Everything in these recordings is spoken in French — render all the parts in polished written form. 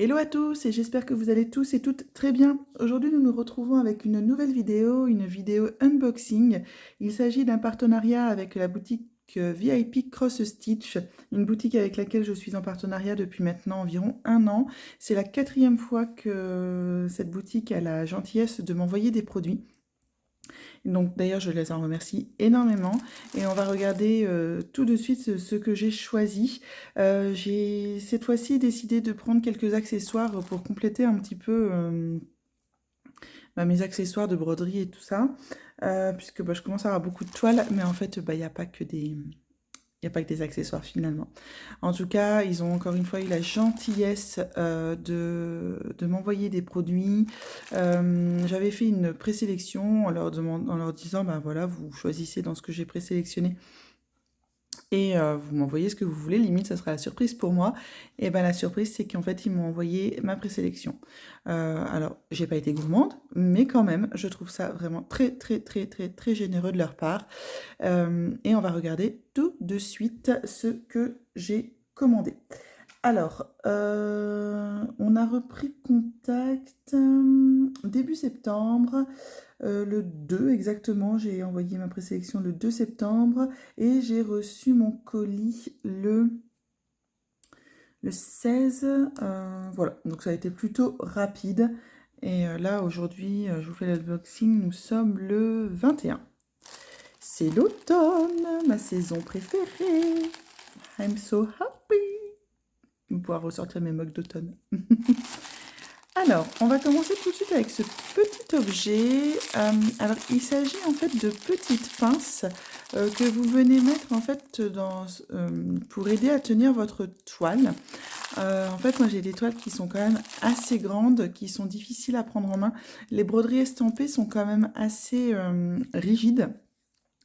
Hello à tous et j'espère que vous allez tous et toutes très bien. Aujourd'hui nous nous retrouvons avec une nouvelle vidéo, une vidéo unboxing. Il s'agit d'un partenariat avec la boutique VIP Cross Stitch, une boutique avec laquelle je suis en partenariat depuis maintenant environ 1 an. C'est la 4e fois que cette boutique a la gentillesse de m'envoyer des produits. Donc d'ailleurs je les en remercie énormément et on va regarder tout de suite ce que j'ai choisi. J'ai cette fois-ci décidé de prendre quelques accessoires pour compléter un petit peu mes accessoires de broderie et tout ça, puisque je commence à avoir beaucoup de toiles, mais en fait il n'y a pas que des... Il n'y a pas que des accessoires finalement. En tout cas, ils ont encore une fois eu la gentillesse de m'envoyer des produits. J'avais fait une présélection en en leur disant, ben voilà, vous choisissez dans ce que j'ai présélectionné et vous m'envoyez ce que vous voulez, limite ça sera la surprise pour moi. Et ben la surprise c'est qu'en fait ils m'ont envoyé ma présélection. Alors j'ai pas été gourmande, mais quand même je trouve ça vraiment très généreux de leur part. Et on va regarder tout de suite ce que j'ai commandé. Alors, on a repris contact début septembre, le 2 exactement. J'ai envoyé ma présélection le 2 septembre et j'ai reçu mon colis le 16. Voilà, donc ça a été plutôt rapide. Et là, aujourd'hui, je vous fais l'unboxing. Nous sommes le 21. C'est l'automne, ma saison préférée. I'm so happy. Je vais pouvoir ressortir mes mocs d'automne. Alors, on va commencer tout de suite avec ce petit objet. Alors, il s'agit en fait de petites pinces que vous venez mettre en fait pour aider à tenir votre toile. En fait, moi j'ai des toiles qui sont quand même assez grandes, qui sont difficiles à prendre en main. Les broderies estampées sont quand même assez rigides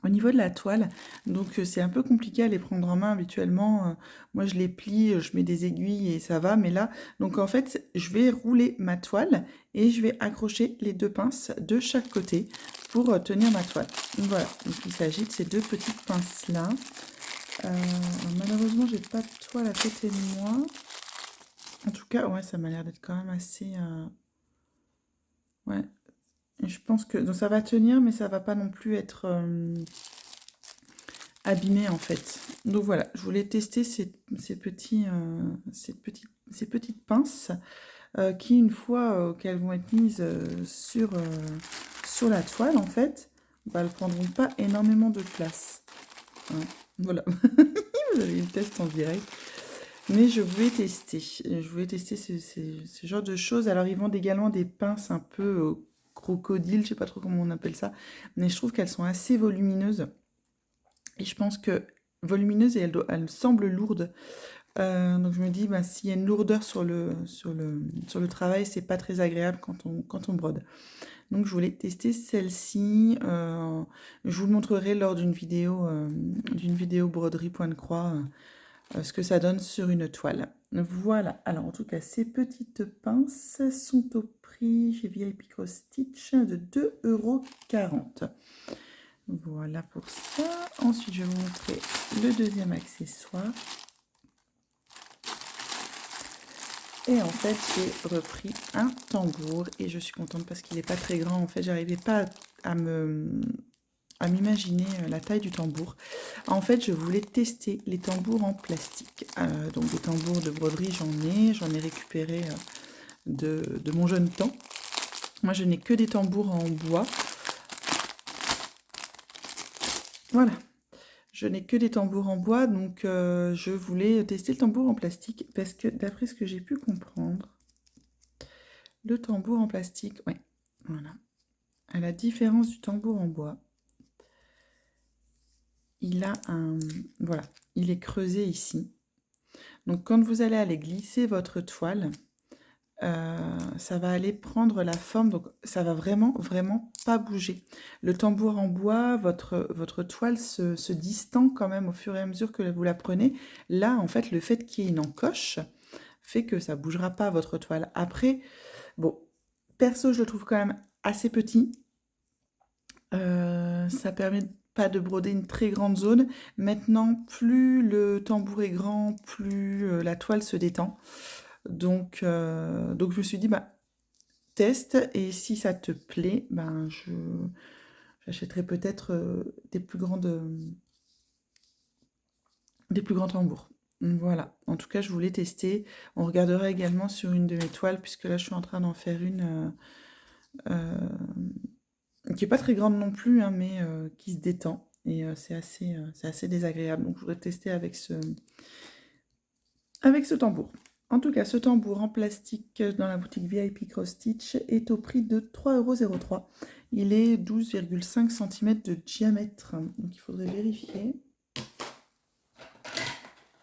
au niveau de la toile, donc c'est un peu compliqué à les prendre en main habituellement. Moi je les plie, je mets des aiguilles et ça va, mais là, donc en fait, je vais rouler ma toile et je vais accrocher les deux pinces de chaque côté pour tenir ma toile. Donc voilà, donc il s'agit de ces deux petites pinces-là. Malheureusement, j'ai pas de toile à côté de moi. En tout cas, ouais, ça m'a l'air d'être quand même assez... Ouais, je pense que... Donc ça va tenir, mais ça va pas non plus être... abîmé en fait. Donc voilà, je voulais tester ces petites pinces qui, une fois qu'elles vont être mises sur la toile, en fait, elles ne prendront pas énormément de place. Hein, voilà, vous avez une test en direct. Mais je voulais tester. Je voulais tester ce genre de choses. Alors, ils vendent également des pinces un peu crocodile, je sais pas trop comment on appelle ça, mais je trouve qu'elles sont assez volumineuses. Et je pense que volumineuse et elle semble lourde. Donc je me dis, s'il y a une lourdeur sur le travail, c'est pas très agréable quand on brode. Donc je voulais tester celle-ci. Je vous le montrerai lors d'une vidéo broderie point de croix, ce que ça donne sur une toile. Voilà. Alors en tout cas, ces petites pinces sont au prix chez VIP Cross Stitch de 2,40 €. Voilà pour ça. Ensuite, je vais vous montrer le deuxième accessoire. Et en fait, j'ai repris un tambour et je suis contente parce qu'il n'est pas très grand. En fait, j'arrivais pas à m'imaginer la taille du tambour. En fait, je voulais tester les tambours en plastique. Donc des tambours de broderie, j'en ai récupéré de mon jeune temps. Moi, je n'ai que des tambours en bois. Voilà. Je n'ai que des tambours en bois, donc je voulais tester le tambour en plastique parce que d'après ce que j'ai pu comprendre, le tambour en plastique, ouais, voilà, à la différence du tambour en bois, il a voilà, il est creusé ici. Donc quand vous allez aller glisser votre toile, ça va aller prendre la forme, donc ça va vraiment pas bouger. Le tambour en bois, votre toile se distend quand même au fur et à mesure que vous la prenez. Là, en fait, le fait qu'il y ait une encoche fait que ça bougera pas votre toile. Après, bon, perso, je le trouve quand même assez petit. Ça permet pas de broder une très grande zone. Maintenant, plus le tambour est grand, plus la toile se détend. Donc je me suis dit, bah, teste, et si ça te plaît, ben, j'achèterai peut-être des plus grands tambours. Voilà, en tout cas, je voulais tester. On regardera également sur une de mes toiles, puisque là, je suis en train d'en faire une qui est pas très grande non plus, hein, mais qui se détend. Et c'est assez désagréable. Donc, je voudrais tester avec ce tambour. En tout cas, ce tambour en plastique dans la boutique VIP Cross Stitch est au prix de 3,03 €. Il est 12,5 cm de diamètre. Donc, il faudrait vérifier.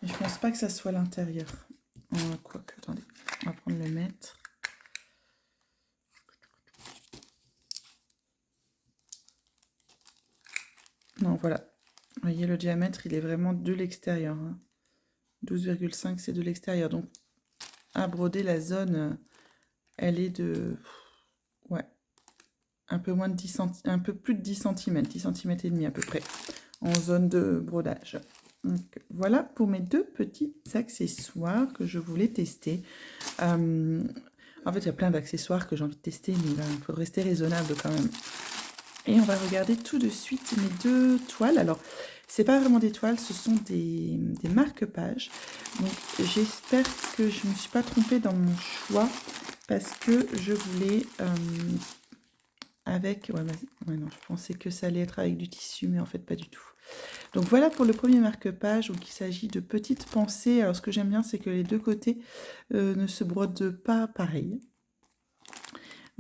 Mais je pense pas que ça soit l'intérieur. Quoique, attendez, on va prendre le mètre. Non, voilà. Vous voyez, le diamètre, il est vraiment de l'extérieur. 12,5, c'est de l'extérieur. Donc, à broder, la zone, elle est de... Ouais, un peu moins de 10 cm, un peu plus de 10 cm, 10 cm et demi à peu près, en zone de brodage. Donc, voilà pour mes deux petits accessoires que je voulais tester. En fait, il y a plein d'accessoires que j'ai envie de tester, mais là, il faut rester raisonnable quand même. Et on va regarder tout de suite mes deux toiles. Alors, c'est pas vraiment des toiles, ce sont des marque-pages. Donc, j'espère que je ne me suis pas trompée dans mon choix, parce que je voulais avec... Ouais, non, je pensais que ça allait être avec du tissu, mais en fait, pas du tout. Donc, voilà pour le premier marque-page. Donc, il s'agit de petites pensées. Alors, ce que j'aime bien, c'est que les deux côtés ne se brodent pas pareil.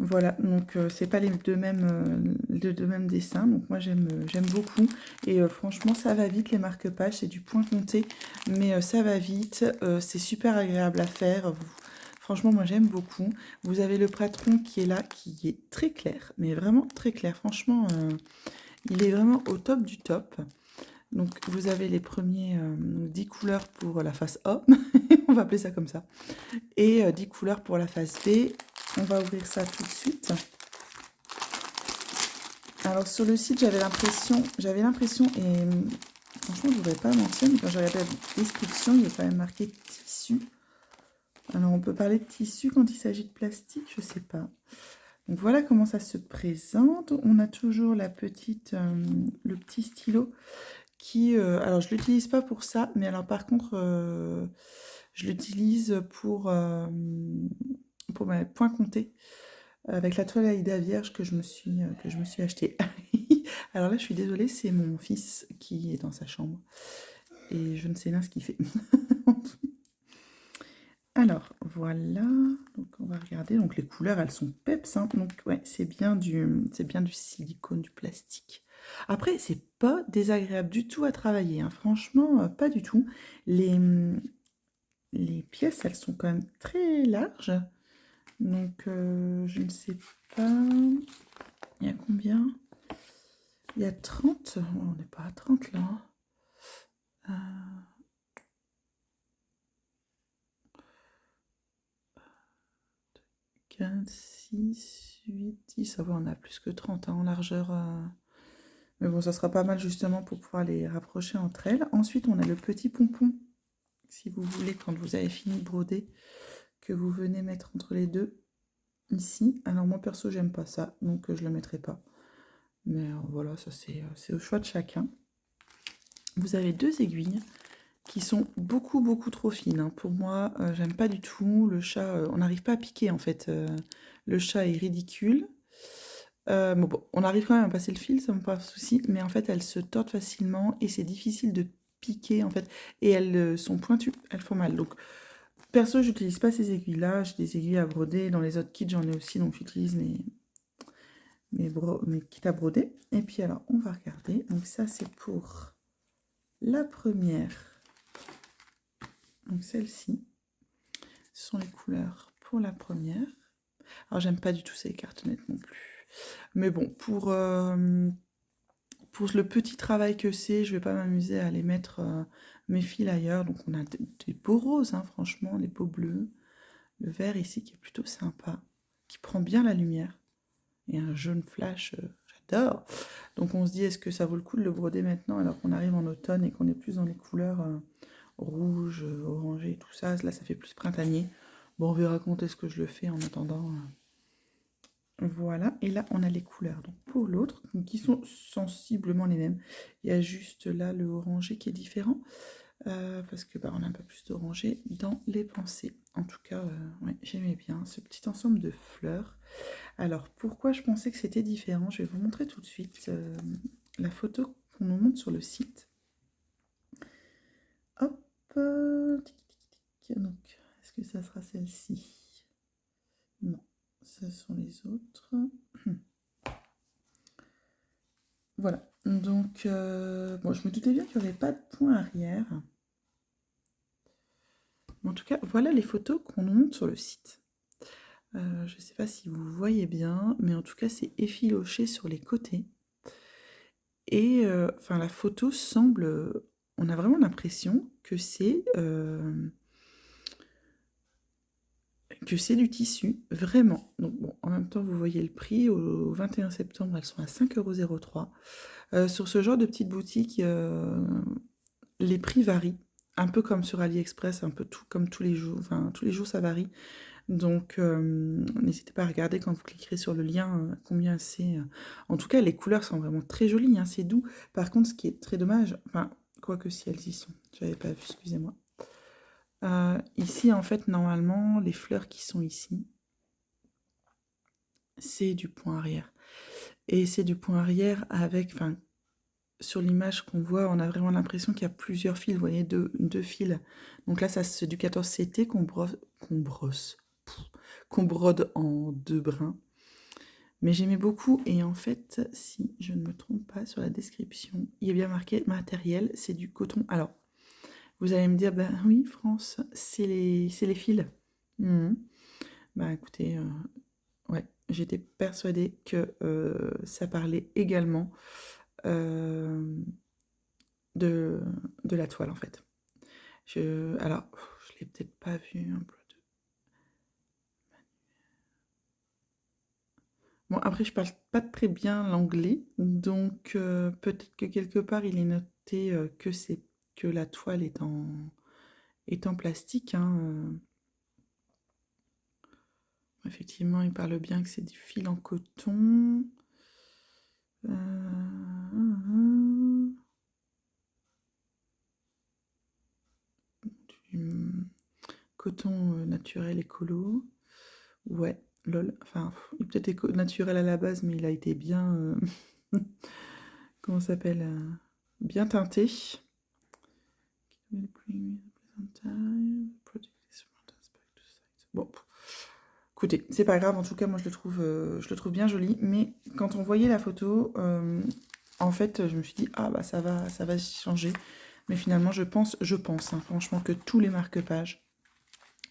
Voilà, donc c'est pas les deux mêmes dessins, donc moi j'aime beaucoup, et franchement ça va vite les marque-pages, c'est du point compté, mais ça va vite, c'est super agréable à faire, franchement moi j'aime beaucoup. Vous avez le patron qui est là, qui est très clair, mais vraiment très clair, franchement il est vraiment au top du top. Donc vous avez les premiers 10 couleurs pour la face A, on va appeler ça comme ça, et 10 couleurs pour la face B. On va ouvrir ça tout de suite. Alors sur le site, j'avais l'impression, et franchement je ne voudrais pas mentir, mais quand j'ai regardé la description, il y a quand même marqué tissu. Alors on peut parler de tissu quand il s'agit de plastique, je sais pas. Donc voilà comment ça se présente. On a toujours la petite, le petit stylo qui, alors je l'utilise pas pour ça, mais alors par contre je l'utilise pour mes points comptés, avec la toile Aïda vierge que je me suis achetée. Alors là, je suis désolée, c'est mon fils qui est dans sa chambre et je ne sais rien ce qu'il fait. Alors voilà, donc on va regarder. Donc les couleurs, elles sont peps, hein. Donc ouais, c'est bien du silicone, du plastique. Après, c'est pas désagréable du tout à travailler, hein. Franchement, pas du tout. Les pièces, elles sont quand même très larges. Donc, je ne sais pas. Il y a combien? Il y a 30. Oh, on n'est pas à 30 là. 15, 6, 8, 10. Ça va, on a plus que 30 hein, en largeur. Mais bon, ça sera pas mal justement pour pouvoir les rapprocher entre elles. Ensuite, on a le petit pompon. Si vous voulez, quand vous avez fini de broder, que vous venez mettre entre les deux. Ici. Alors moi perso j'aime pas ça, donc je le mettrai pas. Mais voilà, ça c'est au choix de chacun. Vous avez deux aiguilles qui sont beaucoup trop fines, hein. Pour moi, j'aime pas du tout. Le chat, on n'arrive pas à piquer en fait. Le chat est ridicule. Bon, on arrive quand même à passer le fil, ça me pose pas de souci. Mais en fait, elles se tordent facilement et c'est difficile de piquer en fait. Et elles sont pointues, elles font mal. Donc perso, j'utilise pas ces aiguilles-là. J'ai des aiguilles à broder. Dans les autres kits, j'en ai aussi, donc j'utilise mes kits à broder. Et puis alors, on va regarder. Donc ça, c'est pour la première. Donc celle-ci. Ce sont les couleurs pour la première. Alors, j'aime pas du tout ces cartonnettes non plus. Mais bon, pour le petit travail que c'est, je vais pas m'amuser à aller mettre mes fils ailleurs. Donc, on a des beaux roses, hein, franchement, les beaux bleus. Le vert ici qui est plutôt sympa, qui prend bien la lumière. Et un jaune flash, j'adore. Donc on se dit, est-ce que ça vaut le coup de le broder maintenant alors qu'on arrive en automne et qu'on est plus dans les couleurs rouges, orangées, tout ça. Là, ça fait plus printanier. Bon, on verra quand est-ce que je le fais en attendant. Voilà, et là on a les couleurs. Donc pour l'autre, qui sont sensiblement les mêmes. Il y a juste là le orangé qui est différent. Parce que on a un peu plus d'orangé dans les pensées. En tout cas, ouais, j'aimais bien ce petit ensemble de fleurs. Alors pourquoi je pensais que c'était différent? Je vais vous montrer tout de suite la photo qu'on nous montre sur le site. Hop, donc est-ce que ça sera celle-ci? Non, ce sont les autres. Voilà, donc bon, je me doutais bien qu'il n'y aurait pas de point arrière. En tout cas, voilà les photos qu'on nous montre sur le site. Je ne sais pas si vous voyez bien, mais en tout cas, c'est effiloché sur les côtés. Et enfin, la photo semble... on a vraiment l'impression que c'est du tissu, vraiment. Donc bon, en même temps, vous voyez le prix. Au 21 septembre, elles sont à 5,03 €. Sur ce genre de petite boutique, les prix varient. Un peu comme sur AliExpress, un peu tout comme tous les jours. Enfin, tous les jours, ça varie. Donc, n'hésitez pas à regarder quand vous cliquerez sur le lien combien c'est. En tout cas, les couleurs sont vraiment très jolies, hein, c'est doux. Par contre, ce qui est très dommage, enfin, quoique si elles y sont, j'avais pas vu, excusez-moi. Ici, en fait, normalement, les fleurs qui sont ici, c'est du point arrière. Et c'est du point arrière avec, enfin, sur l'image qu'on voit, on a vraiment l'impression qu'il y a plusieurs fils, vous voyez, deux fils. Donc là, ça c'est du 14 CT qu'on brode en deux brins. Mais j'aimais beaucoup, et en fait, si je ne me trompe pas, sur la description, il y a bien marqué matériel, c'est du coton. Alors, vous allez me dire, ben oui, France, c'est les fils. Mhm. Bah écoutez, ouais, j'étais persuadée que ça parlait également euh, de, de la toile, en fait. Alors, je l'ai peut-être pas vu un peu. Bon, après, je parle pas très bien l'anglais, donc peut-être que quelque part, il est noté que la toile est en plastique, hein. Effectivement, il parle bien que c'est du fil en coton. Du coton naturel écolo. Ouais, lol. Enfin, il est peut-être naturel à la base, mais il a été bien... comment ça s'appelle bien teinté. Bon, écoutez, c'est pas grave, en tout cas, moi je le trouve bien joli, mais quand on voyait la photo, en fait, je me suis dit, ah bah ça va changer. Mais finalement, je pense hein, franchement, que tous les marque-pages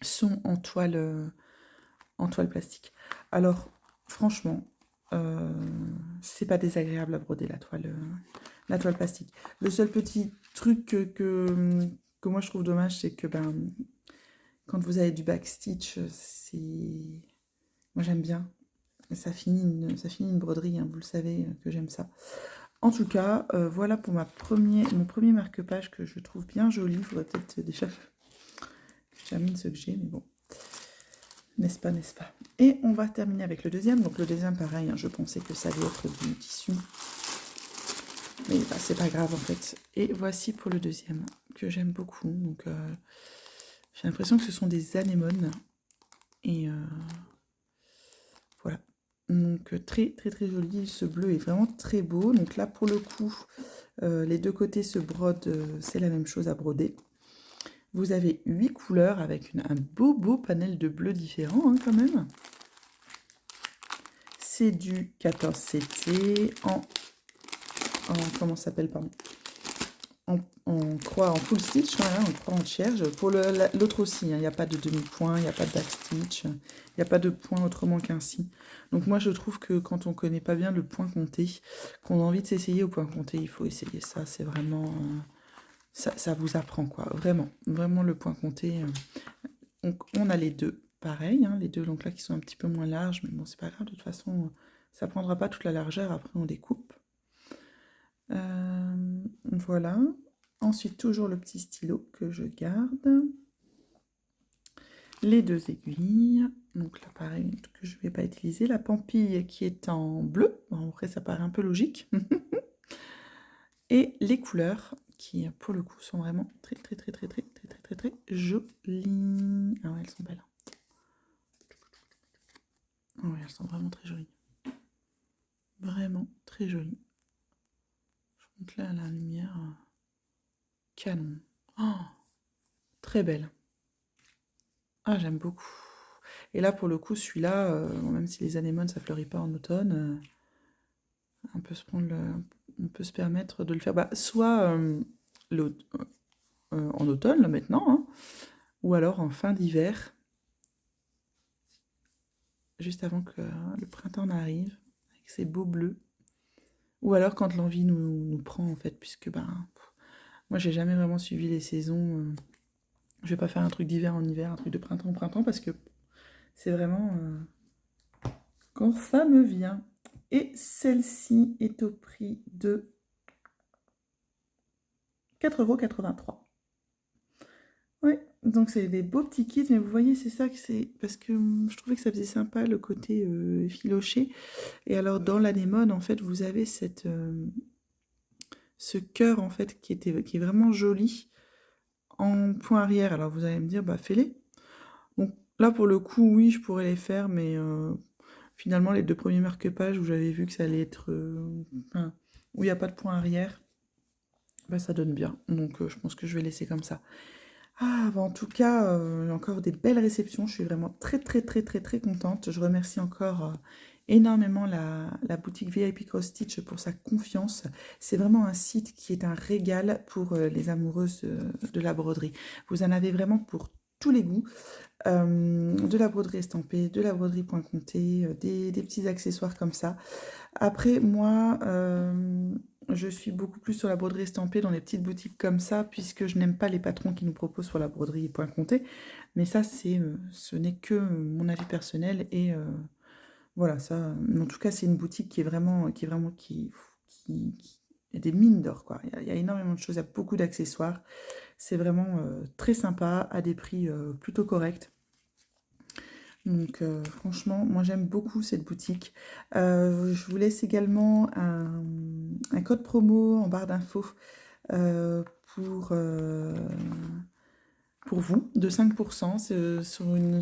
sont en toile plastique. Alors, franchement, c'est pas désagréable à broder la toile plastique. Le seul petit truc que moi je trouve dommage, c'est que quand vous avez du backstitch, c'est... Moi j'aime bien. Ça finit une broderie, hein, vous le savez que j'aime ça. En tout cas, voilà pour mon premier marque-page que je trouve bien joli. Il faudrait peut-être déjà que je termine ce que j'ai, mais bon. N'est-ce pas, n'est-ce pas? Et on va terminer avec le deuxième. Donc le deuxième, pareil, hein, je pensais que ça allait être du tissu. Mais bah, c'est pas grave en fait. Et voici pour le deuxième, que j'aime beaucoup. Donc j'ai l'impression que ce sont des anémones. Et voilà. Donc très très très joli. Ce bleu est vraiment très beau. Donc là pour le coup, les deux côtés se brodent. C'est la même chose à broder. Vous avez 8 couleurs avec un beau panel de bleus différents, hein, quand même. C'est du 14 CT en comment ça s'appelle, pardon, en croix, en full stitch, voilà, en croix entière. Pour l'autre aussi, il n'y a pas de demi-point, il n'y a pas de backstitch, il n'y a pas de point autrement qu'ainsi. Donc moi je trouve que quand on ne connaît pas bien le point compté, qu'on a envie de s'essayer au point compté, il faut essayer ça, c'est vraiment... ça vous apprend quoi, vraiment, vraiment le point compté. Donc on a les deux, pareil, hein, les deux donc là qui sont un petit peu moins larges, mais bon c'est pas grave, de toute façon ça prendra pas toute la largeur, après on découpe. Voilà. Ensuite, toujours le petit stylo que je garde. les 2 aiguilles. Donc là, pareil, que je ne vais pas utiliser. La pampille qui est en bleu. Bon, après, ça paraît un peu logique. Et les couleurs qui, pour le coup, sont vraiment très, très, très, très, très, très, très, très, très jolies. Ah ouais, elles sont belles. Ah ouais, elles sont vraiment très jolies. Vraiment très jolies. Je montre là la lumière. Canon. Oh, très belle. Ah, j'aime beaucoup. Et là, pour le coup, celui-là, même si les anémones, ça fleurit pas en automne, on peut on peut se permettre de le faire. Bah, soit en automne, là, maintenant, hein, ou alors en fin d'hiver, juste avant que le printemps n'arrive, avec ses beaux bleus. Ou alors quand l'envie nous prend, en fait, puisque moi, j'ai jamais vraiment suivi les saisons. Je vais pas faire un truc d'hiver en hiver, un truc de printemps en printemps, parce que c'est vraiment quand ça me vient. Et celle-ci est au prix de 4,83 €. Oui, donc c'est des beaux petits kits, mais vous voyez, c'est ça que c'est. Parce que je trouvais que ça faisait sympa le côté filoché. Et alors, dans l'anémone, en fait, vous avez ce cœur, en fait, qui est vraiment joli en point arrière. Alors, vous allez me dire, bah, fais-les. Donc, là, pour le coup, oui, je pourrais les faire, mais finalement, les 2 premiers marque-pages où j'avais vu que ça allait être. Enfin, où il n'y a pas de point arrière, bah, ça donne bien. Donc, je pense que je vais laisser comme ça. Ah, bah, en tout cas, encore des belles réceptions. Je suis vraiment très, très, très, très, très contente. Je remercie encore énormément la boutique VIP Cross Stitch pour sa confiance. C'est vraiment un site qui est un régal pour les amoureuses de la broderie. Vous en avez vraiment pour tous les goûts. De la broderie estampée, de la broderie point compté, des petits accessoires comme ça. Après, moi, je suis beaucoup plus sur la broderie estampée dans les petites boutiques comme ça, puisque je n'aime pas les patrons qui nous proposent sur la broderie point compté. Mais ça, ce n'est que mon avis personnel. Et voilà, ça, en tout cas, c'est une boutique qui est des mines d'or, quoi. Il y a énormément de choses, il y a beaucoup d'accessoires. C'est vraiment très sympa, à des prix plutôt corrects. Donc franchement, moi j'aime beaucoup cette boutique. Je vous laisse également un code promo en barre d'infos euh, pour, euh, pour vous de 5%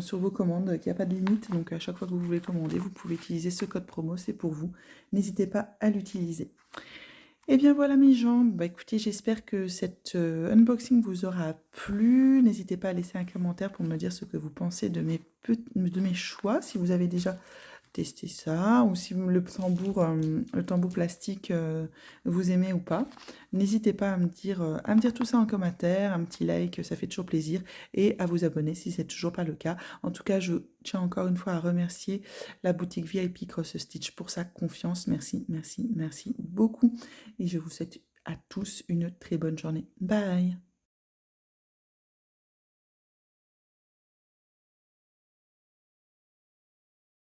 sur vos commandes, qu'il n'y a pas de limite. Donc à chaque fois que vous voulez commander, vous pouvez utiliser ce code promo, c'est pour vous. N'hésitez pas à l'utiliser. Et bien voilà mes gens, bah écoutez, j'espère que cet unboxing vous aura plu. N'hésitez pas à laisser un commentaire pour me dire ce que vous pensez de mes choix, si vous avez déjà testé ça, ou si le tambour plastique, vous aimez ou pas. N'hésitez pas à me dire tout ça en commentaire, un petit like, ça fait toujours plaisir, et à vous abonner si c'est toujours pas le cas. En tout cas, je tiens encore une fois à remercier la boutique VIP Cross Stitch pour sa confiance. Merci, merci, merci beaucoup. Et je vous souhaite à tous une très bonne journée. Bye!